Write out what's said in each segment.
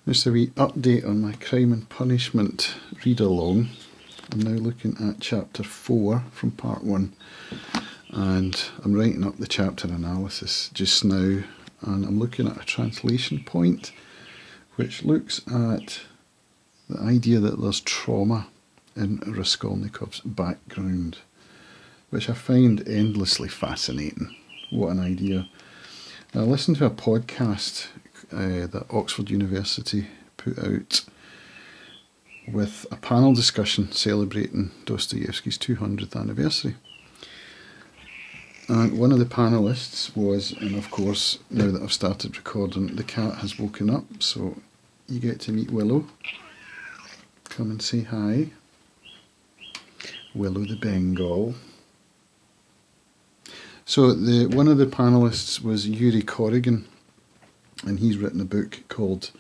Just a wee update on my Crime and Punishment read-along. I'm now looking at chapter 4 from part 1, and I'm writing up the chapter analysis just now, and I'm looking at a translation point which looks at the idea that there's trauma in Raskolnikov's background, which I find endlessly fascinating. What an idea. I listened to a podcast that Oxford University put out with a panel discussion celebrating Dostoevsky's 200th anniversary. And one of the panellists was, and of course, now that I've started recording, the cat has woken up, so you get to meet Willow. Come and say hi. Willow the Bengal. So one of the panellists was Yuri Corrigan, and he's written a book called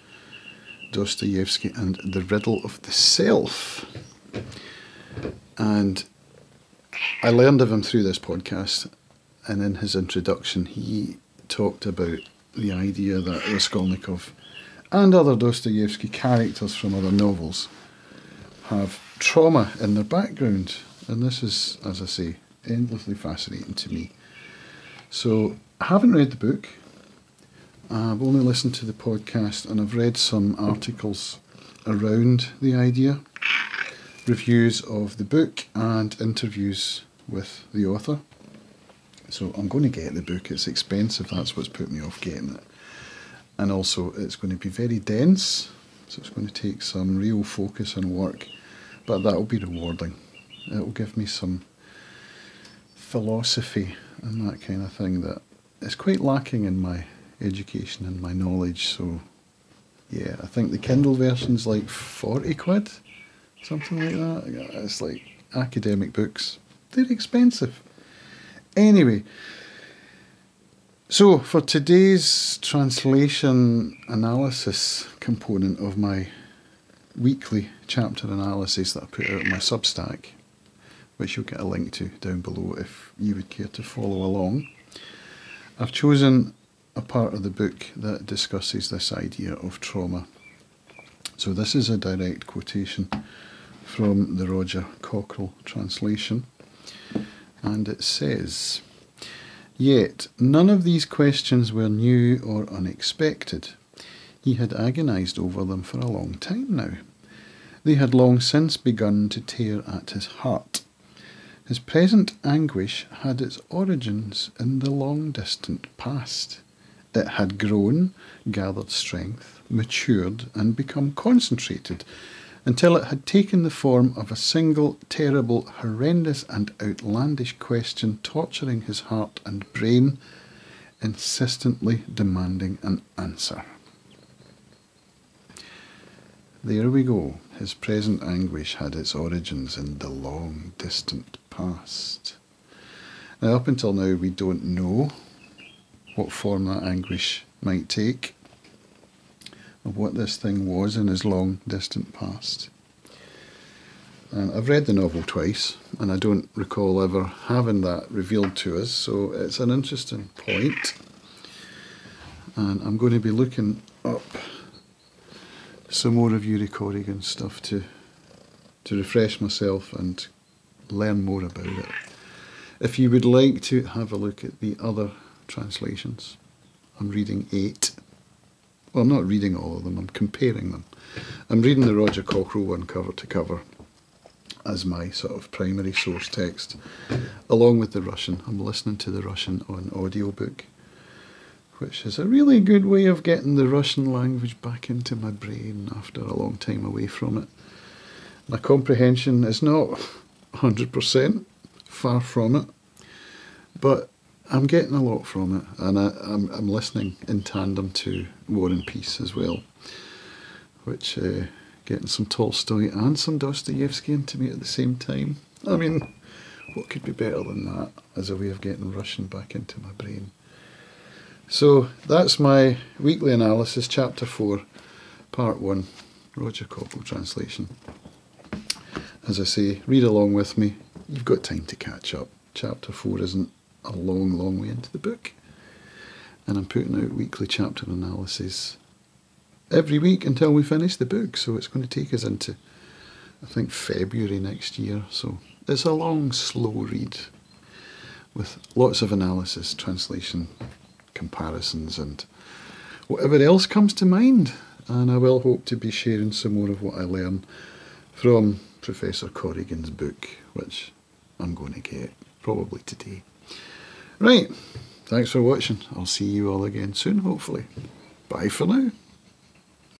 Dostoevsky and the Riddle of the Self. And I learned of him through this podcast, and in his introduction he talked about the idea that Raskolnikov and other Dostoevsky characters from other novels have trauma in their background. And this is, as I say, endlessly fascinating to me. So I haven't read the book. I've only listened to the podcast, and I've read some articles around the idea, reviews of the book and interviews with the author. So I'm going to get the book. It's expensive, that's what's put me off getting it. And also it's going to be very dense, so it's going to take some real focus and work, but that'll be rewarding. It'll give me some philosophy and that kind of thing that is quite lacking in my education and my knowledge. So yeah, I think the Kindle version's like 40 quid, something like that. It's like academic books, they're expensive. Anyway, so for today's translation analysis component of my weekly chapter analysis that I put out on my Substack, which you'll get a link to down below if you would care to follow along, I've chosen a part of the book that discusses this idea of trauma. So this is a direct quotation from the Roger Cockrell translation, and it says, "Yet none of these questions were new or unexpected. He had agonised over them for a long time now. They had long since begun to tear at his heart. His present anguish had its origins in the long-distant past. It had grown, gathered strength, matured, and become concentrated, until it had taken the form of a single, terrible, horrendous, and outlandish question torturing his heart and brain, insistently demanding an answer." There we go. His present anguish had its origins in the long, distant past. Now, up until now, we don't know what form that anguish might take, of what this thing was in his long, distant past. And I've read the novel twice, and I don't recall ever having that revealed to us, so it's an interesting point. And I'm going to be looking up some more of Yuri Corrigan's stuff to refresh myself and learn more about it. If you would like to have a look at the other translations, I'm reading 8. Well, I'm not reading all of them, I'm comparing them. I'm reading the Roger Cockrell one cover to cover as my sort of primary source text, along with the Russian. I'm listening to the Russian on audiobook, which is a really good way of getting the Russian language back into my brain after a long time away from it. My comprehension is not 100%, far from it, but I'm getting a lot from it, and I'm listening in tandem to War and Peace as well, which getting some Tolstoy and some Dostoevsky into me at the same time. I mean, what could be better than that as a way of getting Russian back into my brain? So that's my weekly analysis, chapter 4, part 1, Roger Cockrell translation. As I say, read along with me. You've got time to catch up. Chapter 4 isn't a long, long way into the book. And I'm putting out weekly chapter analyses every week until we finish the book. So it's going to take us into, I think, February next year. So it's a long, slow read with lots of analysis, translation, comparisons, and whatever else comes to mind. And I will hope to be sharing some more of what I learn from Professor Corrigan's book, which I'm going to get probably today. Right, thanks for watching. I'll see you all again soon, hopefully. Bye for now.